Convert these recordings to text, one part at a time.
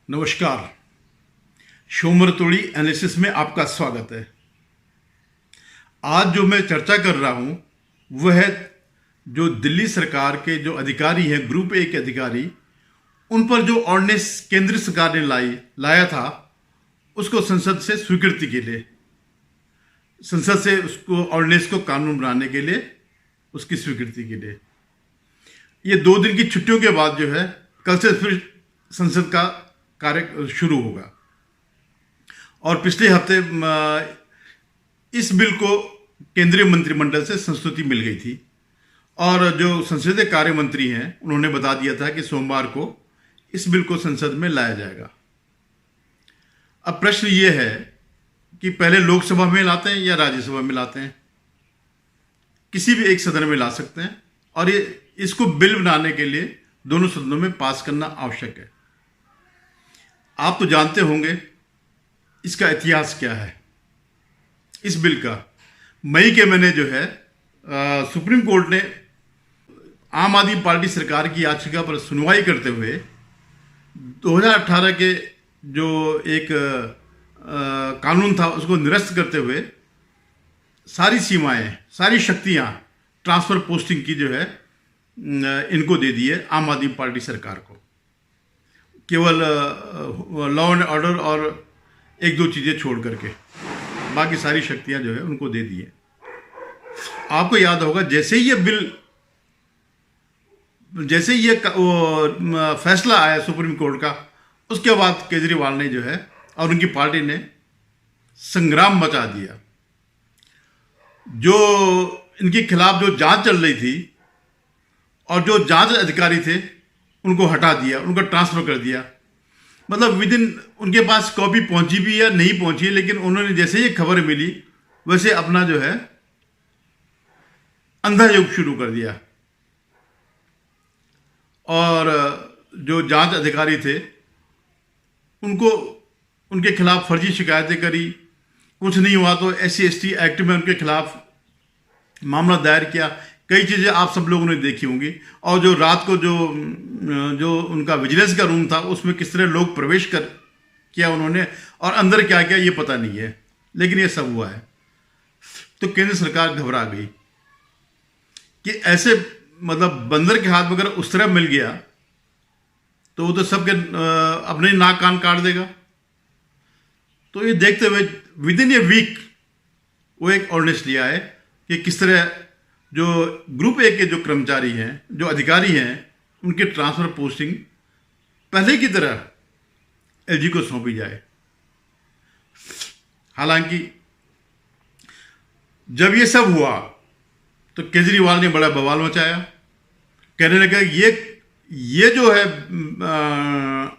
नमस्कार। शोमर तोड़ी एनालिसिस में आपका स्वागत है। आज जो मैं चर्चा कर रहा हूं वह है जो दिल्ली सरकार के जो अधिकारी हैं, ग्रुप ए के अधिकारी, उन पर जो ऑर्डिनेंस केंद्र सरकार ने लाया था उसको संसद से स्वीकृति के लिए, संसद से उसको ऑर्डिनेंस को कानून बनाने के लिए, उसकी स्वीकृति के लिए। ये 2 दिन की छुट्टियों के बाद जो है कल से फिर संसद का कार्य शुरू होगा। और पिछले हफ्ते इस बिल को केंद्रीय मंत्रिमंडल से संस्तुति मिल गई थी और जो संसदीय कार्य मंत्री हैं उन्होंने बता दिया था कि सोमवार को इस बिल को संसद में लाया जाएगा। अब प्रश्न ये है कि पहले लोकसभा में लाते हैं या राज्यसभा में लाते हैं। किसी भी एक सदन में ला सकते हैं और इसको बिल बनाने के लिए दोनों सदनों में पास करना आवश्यक है। आप तो जानते होंगे इसका इतिहास क्या है। इस बिल का मई के महीने जो है सुप्रीम कोर्ट ने आम आदमी पार्टी सरकार की याचिका पर सुनवाई करते हुए 2018 के जो एक कानून था उसको निरस्त करते हुए सारी सीमाएं, सारी शक्तियां ट्रांसफर पोस्टिंग की जो है इनको दे दी है आम आदमी पार्टी सरकार को। केवल लॉ एंड ऑर्डर और 1-2 चीज़ें छोड़ करके बाकी सारी शक्तियां जो है उनको दे दी है। आपको याद होगा जैसे ही ये फैसला आया सुप्रीम कोर्ट का, उसके बाद केजरीवाल ने जो है और उनकी पार्टी ने संग्राम मचा दिया। जो इनके खिलाफ जो जांच चल रही थी और जो जांच अधिकारी थे उनको हटा दिया, उनको ट्रांसफर कर दिया। मतलब विदिन उनके पास कॉपी पहुंची भी या नहीं पहुंची, लेकिन उन्होंने जैसे ही खबर मिली वैसे अपना जो है अंधा युग शुरू कर दिया। और जो जांच अधिकारी थे उनको उनके खिलाफ फर्जी शिकायतें करी, कुछ नहीं हुआ तो SC/ST एक्ट में उनके खिलाफ मामला दायर किया। कई चीज़ें आप सब लोगों ने देखी होंगी। और जो रात को जो उनका विजिलेंस का रूम था उसमें किस तरह लोग प्रवेश किया उन्होंने और अंदर क्या किया ये पता नहीं है, लेकिन ये सब हुआ है। तो केंद्र सरकार घबरा गई कि ऐसे मतलब बंदर के हाथ में अगर उस तरह मिल गया तो वो तो सबके अपने नाक कान काट देगा। तो ये देखते हुए विदिन ए वीक वो एक ऑर्डिनेंस लिया है कि किस तरह जो ग्रुप ए के जो कर्मचारी हैं, जो अधिकारी हैं, उनके ट्रांसफर पोस्टिंग पहले की तरह LG को सौंपी जाए। हालांकि जब ये सब हुआ तो केजरीवाल ने बड़ा बवाल मचाया, कहने लगा ये जो है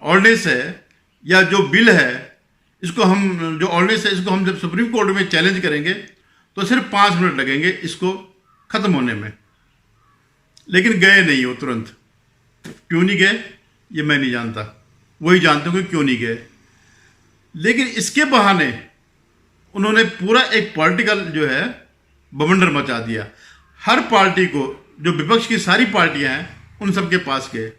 ऑर्डिनेंस है या जो बिल है, इसको हम जो ऑर्डिनेंस है इसको हम जब सुप्रीम कोर्ट में चैलेंज करेंगे तो सिर्फ 5 मिनट लगेंगे इसको खत्म होने में। लेकिन गए नहीं हो तुरंत। क्यों नहीं गए ये मैं नहीं जानता, वही जानते हो कि क्यों नहीं गए। लेकिन इसके बहाने उन्होंने पूरा एक पॉलिटिकल जो है बवंडर मचा दिया। हर पार्टी को, जो विपक्ष की सारी पार्टियां हैं, उन सबके पास गए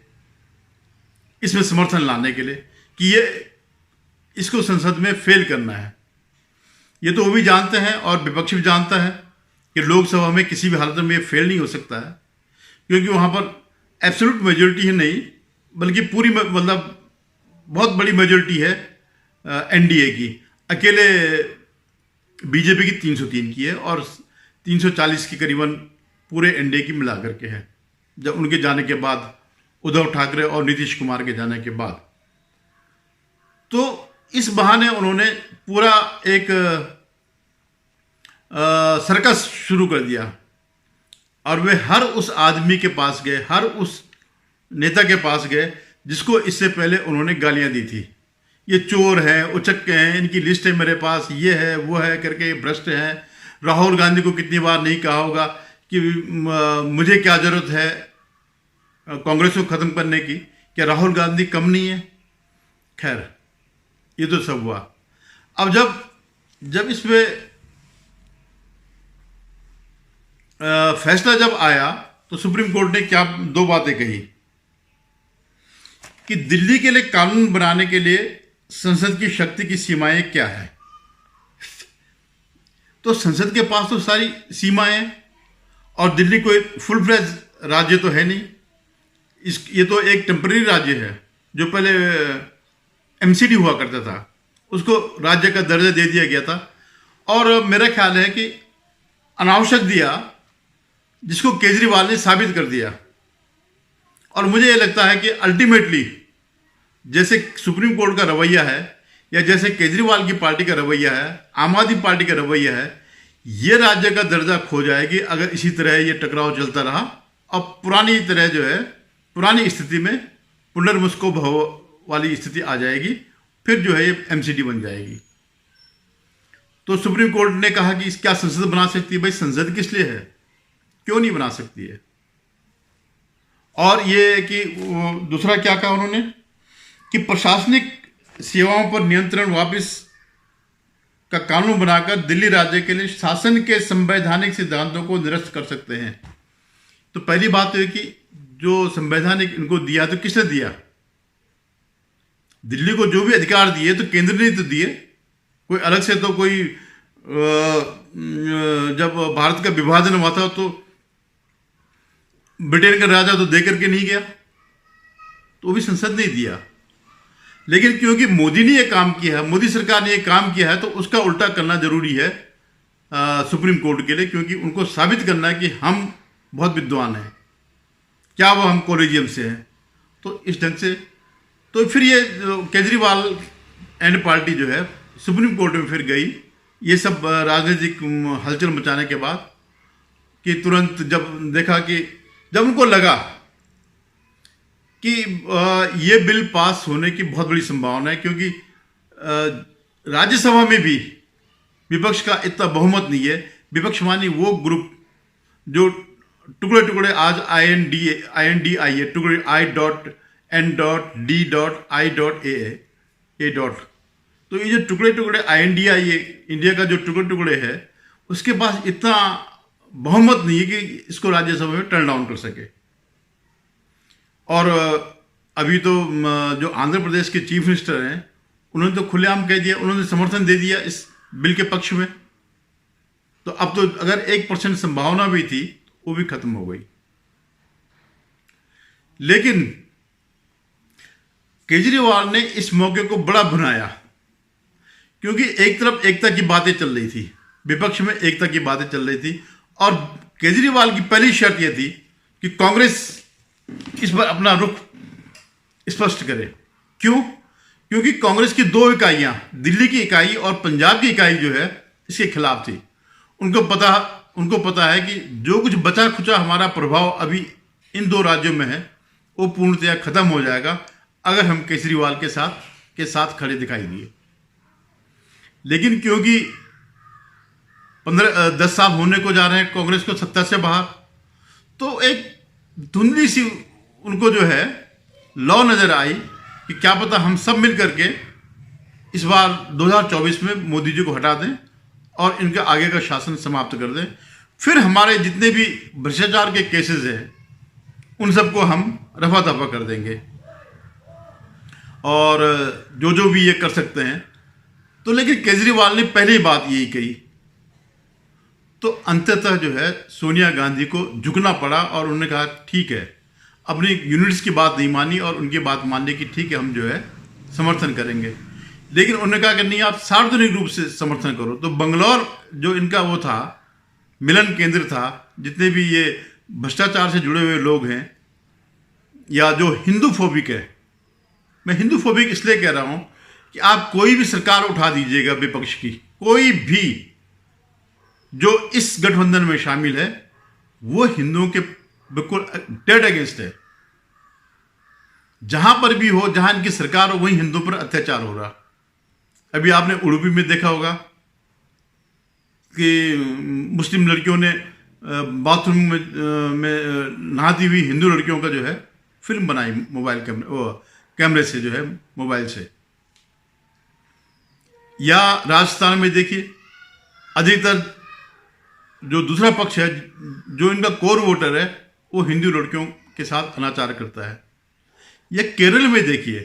इसमें समर्थन लाने के लिए कि ये इसको संसद में फेल करना है। ये तो वो भी जानते हैं और विपक्ष भी जानता है कि लोकसभा में किसी भी हालत में ये फेल नहीं हो सकता है, क्योंकि वहाँ पर एब्सोल्यूट मेजोरिटी ही नहीं बल्कि पूरी मतलब बहुत बड़ी मेजोरिटी है NDA की। अकेले BJP की 303 की है और 340 की करीबन पूरे NDA की मिला करके है, जब उनके जाने के बाद, उद्धव ठाकरे और नीतीश कुमार के जाने के बाद। तो इस बहाने उन्होंने पूरा एक सर्कस शुरू कर दिया और वे हर उस आदमी के पास गए, हर उस नेता के पास गए जिसको इससे पहले उन्होंने गालियां दी थी। ये चोर हैं, उचक्के हैं, इनकी लिस्ट है मेरे पास, ये है वो है करके, ये भ्रष्ट हैं। राहुल गांधी को कितनी बार नहीं कहा होगा कि मुझे क्या जरूरत है कांग्रेस को खत्म करने की, क्या राहुल गांधी कम नहीं है। खैर ये तो सब हुआ। अब जब इसमें फैसला जब आया तो सुप्रीम कोर्ट ने क्या 2 बातें कही कि दिल्ली के लिए कानून बनाने के लिए संसद की शक्ति की सीमाएं क्या है। तो संसद के पास तो सारी सीमाएं हैं और दिल्ली कोई फुल फ्लेज राज्य तो है नहीं। ये तो एक टेम्पररी राज्य है जो पहले एमसीडी हुआ करता था, उसको राज्य का दर्जा दे दिया गया था। और मेरा ख्याल है कि अनावश्यक दिया, जिसको केजरीवाल ने साबित कर दिया। और मुझे ये लगता है कि अल्टीमेटली जैसे सुप्रीम कोर्ट का रवैया है या जैसे केजरीवाल की पार्टी का रवैया है, आम आदमी पार्टी का रवैया है, ये राज्य का दर्जा खो जाएगी अगर इसी तरह ये टकराव चलता रहा। और पुरानी तरह जो है, पुरानी स्थिति में पुनर्मुस्को भव वाली स्थिति आ जाएगी, फिर जो है ये एमसीडी बन जाएगी। तो सुप्रीम कोर्ट ने कहा कि क्या संसद बना सकती है? भाई संसद किस लिए है, क्यों नहीं बना सकती है? और ये कि दूसरा क्या कहा उन्होंने कि प्रशासनिक सेवाओं पर नियंत्रण वापस का कानून बनाकर दिल्ली राज्य के लिए शासन के संवैधानिक सिद्धांतों को निरस्त कर सकते हैं। तो पहली बात तो है कि जो संवैधानिक इनको दिया तो किसने दिया? दिल्ली को जो भी अधिकार दिए तो केंद्र ने तो दिए, कोई अलग से तो कोई जब भारत का विभाजन हुआ था तो ब्रिटेन का राजा तो दे करके नहीं गया, तो वो भी संसद ने दिया। लेकिन क्योंकि मोदी ने ये काम किया है, मोदी सरकार ने ये काम किया है, तो उसका उल्टा करना जरूरी है सुप्रीम कोर्ट के लिए, क्योंकि उनको साबित करना है कि हम बहुत विद्वान हैं, क्या वो हम कॉलेजियम से हैं। तो इस ढंग से तो फिर ये केजरीवाल एंड पार्टी जो है सुप्रीम कोर्ट में फिर गई, ये सब राजनीतिक हलचल मचाने के बाद, कि तुरंत जब देखा कि जब उनको लगा कि ये बिल पास होने की बहुत बड़ी संभावना है, क्योंकि राज्यसभा में भी विपक्ष का इतना बहुमत नहीं है। विपक्ष मानी वो ग्रुप जो टुकड़े टुकड़े आज INDI है, टुकड़े I.N.D.I.A. तो ये जो टुकड़े टुकड़े INDI है, इंडिया का जो टुकड़े टुकड़े है, उसके पास इतना बहुमत नहीं है कि इसको राज्यसभा में टर्न डाउन कर सके। और अभी तो जो आंध्र प्रदेश के चीफ मिनिस्टर हैं, उन्होंने तो खुलेआम कह दिया, उन्होंने समर्थन दे दिया इस बिल के पक्ष में। तो अब तो अगर 1% संभावना भी थी, वो भी खत्म हो गई। लेकिन केजरीवाल ने इस मौके को बड़ा भुनाया, क्योंकि एक तरफ एकता की बातें चल रही थी, विपक्ष में एकता की बातें चल रही थी, और केजरीवाल की पहली शर्त यह थी कि कांग्रेस इस पर अपना रुख स्पष्ट करे। क्यों? क्योंकि कांग्रेस की 2 इकाइयां, दिल्ली की इकाई और पंजाब की इकाई जो है, इसके खिलाफ थी। उनको पता है कि जो कुछ बचा खुचा हमारा प्रभाव अभी इन 2 राज्यों में है, वो पूर्णतया खत्म हो जाएगा अगर हम केजरीवाल के साथ खड़े दिखाई दिए। लेकिन क्योंकि 10 साल होने को जा रहे हैं कांग्रेस को सत्ता से बाहर, तो एक धुंधली सी उनको जो है लौ नजर आई कि क्या पता हम सब मिल करके इस बार 2024 में मोदी जी को हटा दें और इनका आगे का शासन समाप्त कर दें। फिर हमारे जितने भी भ्रष्टाचार के केसेस हैं, उन सबको हम रफा दफा कर देंगे और जो भी ये कर सकते हैं। तो लेकिन केजरीवाल ने पहली बात यही कही, तो अंततः जो है सोनिया गांधी को झुकना पड़ा और उन्होंने कहा ठीक है, अपनी यूनिट्स की बात नहीं मानी और उनकी बात मानने की, ठीक है हम जो है समर्थन करेंगे। लेकिन उन्होंने कहा कि नहीं, आप सार्वजनिक रूप से समर्थन करो। तो बंगलौर जो इनका वो था, मिलन केंद्र था, जितने भी ये भ्रष्टाचार से जुड़े हुए लोग हैं या जो हिंदू फोबिक है, मैं हिंदू फोबिक इसलिए कह रहा हूं कि आप कोई भी सरकार उठा दीजिएगा विपक्ष की, कोई भी जो इस गठबंधन में शामिल है, वो हिंदुओं के बिल्कुल डेड अगेंस्ट है। जहां पर भी हो, जहां इनकी सरकार हो, वहीं हिंदुओं पर अत्याचार हो रहा। अभी आपने उडुपी में देखा होगा कि मुस्लिम लड़कियों ने बाथरूम में नहाती हुई हिंदू लड़कियों का जो है फिल्म बनाई मोबाइल कैमरे से, जो है मोबाइल से। या राजस्थान में देखिए, अधिकतर जो दूसरा पक्ष है, जो इनका कोर वोटर है, वो हिंदू लड़कियों के साथ अनाचार करता है। या केरल में देखिए,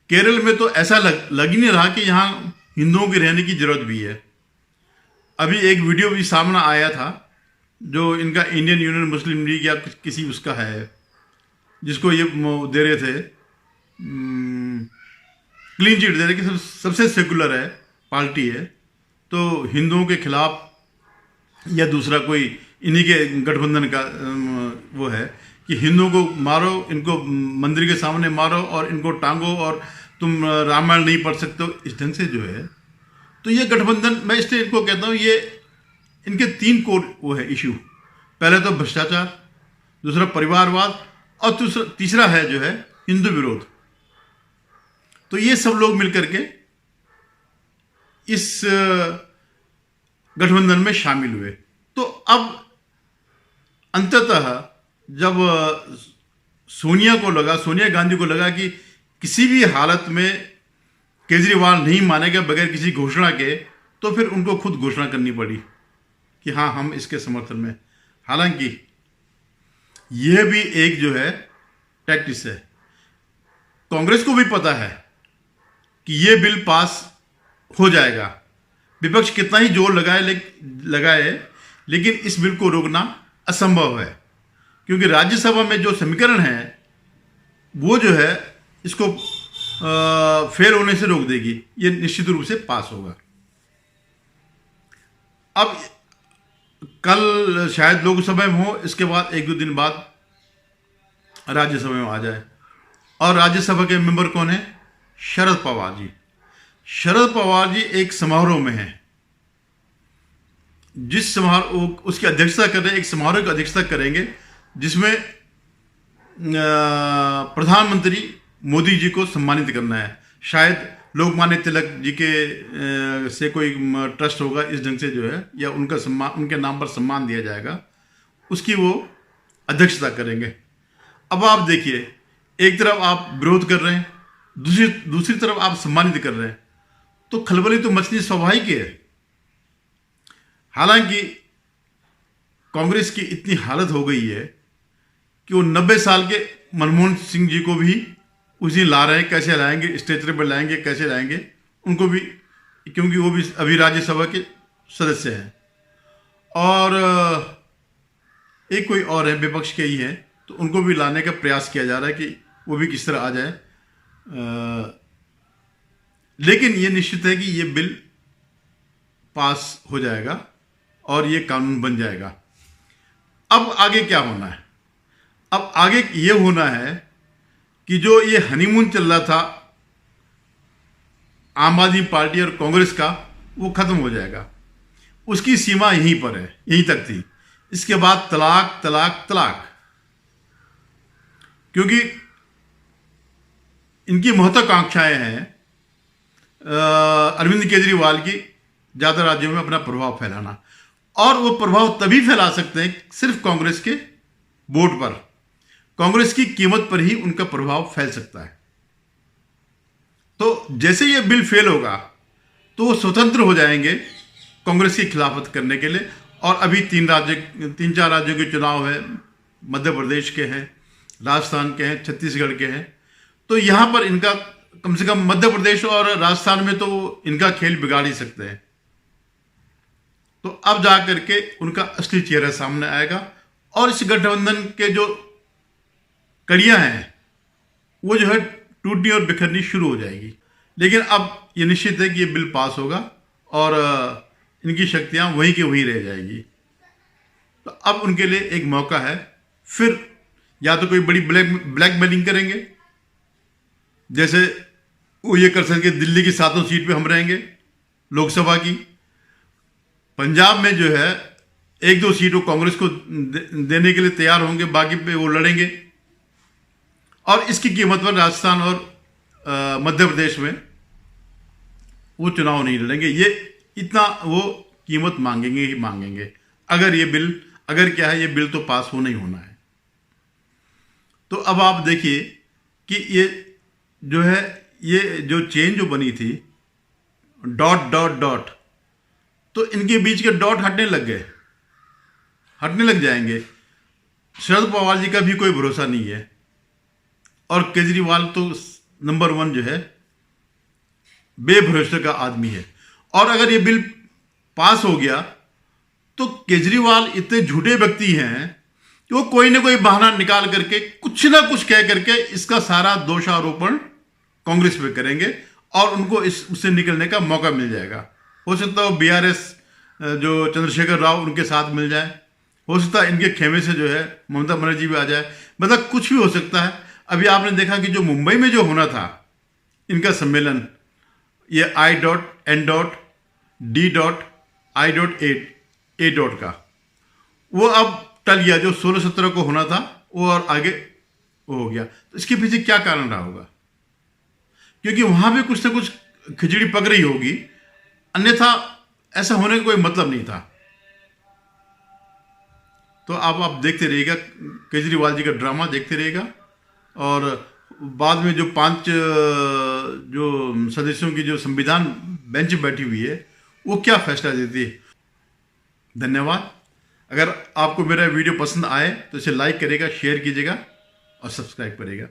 केरल में तो ऐसा लग ही नहीं रहा कि यहाँ हिंदुओं के रहने की जरूरत भी है। अभी एक वीडियो भी सामने आया था जो इनका इंडियन यूनियन मुस्लिम लीग या किसी उसका है, जिसको ये दे रहे थे क्लीन चिट दे रहे कि सबसे सेकुलर है पार्टी है, तो हिंदुओं के खिलाफ या दूसरा कोई इन्हीं के गठबंधन का वो है कि हिंदुओं को मारो, इनको मंदिर के सामने मारो और इनको टांगो और तुम रामायण नहीं पढ़ सकते हो, इस ढंग से जो है। तो ये गठबंधन, मैं इसलिए इनको कहता हूँ, ये इनके 3 कोर वो है इशू। पहले तो भ्रष्टाचार, दूसरा परिवारवाद और तीसरा है जो है हिंदू विरोध। तो ये सब लोग मिलकर के इस गठबंधन में शामिल हुए। तो अब अंततः जब सोनिया गांधी को लगा कि किसी भी हालत में केजरीवाल नहीं मानेगा बगैर किसी घोषणा के, तो फिर उनको खुद घोषणा करनी पड़ी कि हाँ, हम इसके समर्थन में। हालांकि यह भी एक जो है टैक्टिस है। कांग्रेस को भी पता है कि यह बिल पास हो जाएगा, विपक्ष कितना ही जोर लगाए लेकिन इस बिल को रोकना असंभव है, क्योंकि राज्यसभा में जो समीकरण है वो जो है इसको फेल होने से रोक देगी। ये निश्चित रूप से पास होगा। अब कल शायद लोकसभा में हो, इसके बाद 1-2 दिन बाद राज्यसभा में आ जाए। और राज्यसभा के मेंबर कौन है? शरद पवार जी। शरद पवार जी एक समारोह में हैं, जिस समारोह उसकी अध्यक्षता कर रहे हैं, एक समारोह की अध्यक्षता करेंगे जिसमें प्रधानमंत्री मोदी जी को सम्मानित करना है। शायद लोकमान्य तिलक जी के से कोई ट्रस्ट होगा इस ढंग से जो है, या उनका सम्मान, उनके नाम पर सम्मान दिया जाएगा, उसकी वो अध्यक्षता करेंगे। अब आप देखिए, एक तरफ आप विरोध कर रहे हैं, दूसरी तरफ आप सम्मानित कर रहे हैं, तो खलबली तो मचनी स्वाभाविक है। हालांकि कांग्रेस की इतनी हालत हो गई है कि वो 90 साल के मनमोहन सिंह जी को भी उसी ला रहे हैं। कैसे लाएंगे, स्ट्रेचर पर लाएंगे, कैसे लाएंगे उनको भी, क्योंकि वो भी अभी राज्यसभा के सदस्य हैं। और एक कोई और है, विपक्ष के ही है, तो उनको भी लाने का प्रयास किया जा रहा है कि वो भी किस तरह आ जाए। लेकिन ये निश्चित है कि ये बिल पास हो जाएगा और ये कानून बन जाएगा। अब आगे क्या होना है? अब आगे ये होना है कि जो ये हनीमून चल रहा था आम आदमी पार्टी और कांग्रेस का, वो खत्म हो जाएगा। उसकी सीमा यहीं पर है, यहीं तक थी। इसके बाद तलाक तलाक तलाक, क्योंकि इनकी महत्वाकांक्षाएं हैं अरविंद केजरीवाल की ज़्यादा राज्यों में अपना प्रभाव फैलाना, और वो प्रभाव तभी फैला सकते हैं सिर्फ कांग्रेस के वोट पर। कांग्रेस की कीमत पर ही उनका प्रभाव फैल सकता है। तो जैसे ये बिल फेल होगा तो वो स्वतंत्र हो जाएंगे कांग्रेस की खिलाफत करने के लिए। और अभी 3-4 राज्यों के चुनाव है, मध्य प्रदेश के हैं, राजस्थान के हैं, छत्तीसगढ़ के हैं। तो यहाँ पर इनका कम से कम मध्य प्रदेश और राजस्थान में तो इनका खेल बिगाड़ ही सकते हैं। तो अब जा करके उनका असली चेहरा सामने आएगा और इस गठबंधन के जो कड़ियां हैं वो जो है टूटनी और बिखरनी शुरू हो जाएगी। लेकिन अब ये निश्चित है कि ये बिल पास होगा और इनकी शक्तियां वहीं की वहीं रह जाएगी। तो अब उनके लिए एक मौका है, फिर या तो कोई बड़ी ब्लैकमेलिंग करेंगे, जैसे वो ये कर सके दिल्ली की 7 सीट पे हम रहेंगे लोकसभा की। पंजाब में जो है 1-2 सीटों कांग्रेस को देने के लिए तैयार होंगे, बाकी पे वो लड़ेंगे। और इसकी कीमत पर राजस्थान और मध्य प्रदेश में वो चुनाव नहीं लड़ेंगे। ये इतना वो कीमत मांगेंगे ही मांगेंगे। अगर ये बिल, अगर क्या है, ये बिल तो पास होना ही होना है। तो अब आप देखिए कि ये जो है, ये जो चेन जो बनी थी डॉट डॉट डॉट, तो इनके बीच के डॉट हटने लग जाएंगे। शरद पवार जी का भी कोई भरोसा नहीं है। और केजरीवाल तो नंबर 1 जो है बेभरोसे का आदमी है। और अगर ये बिल पास हो गया तो केजरीवाल इतने झूठे व्यक्ति हैं कि वो कोई ना कोई बहाना निकाल करके कुछ ना कुछ कह करके इसका सारा दोषारोपण कांग्रेस पे करेंगे और उनको इससे निकलने का मौका मिल जाएगा। हो सकता है बीआरएस जो चंद्रशेखर राव उनके साथ मिल जाए, हो सकता है इनके खेमे से जो है ममता बनर्जी भी आ जाए, मतलब कुछ भी हो सकता है। अभी आपने देखा कि जो मुंबई में जो होना था इनका सम्मेलन, ये I.D.I.A. का, वो अब टल गया। जो 16-17 को होना था वो और आगे वो हो गया। तो इसके पीछे क्या कारण रहा होगा? क्योंकि वहां भी कुछ ना कुछ खिचड़ी पक रही होगी, अन्यथा ऐसा होने का कोई मतलब नहीं था। तो अब आप देखते रहिएगा, केजरीवाल जी का ड्रामा देखते रहिएगा और बाद में जो 5 जो सदस्यों की जो संविधान बेंच बैठी हुई है वो क्या फैसला देती है। धन्यवाद। अगर आपको मेरा वीडियो पसंद आए तो इसे लाइक करिएगा, शेयर कीजिएगा और सब्सक्राइब करिएगा।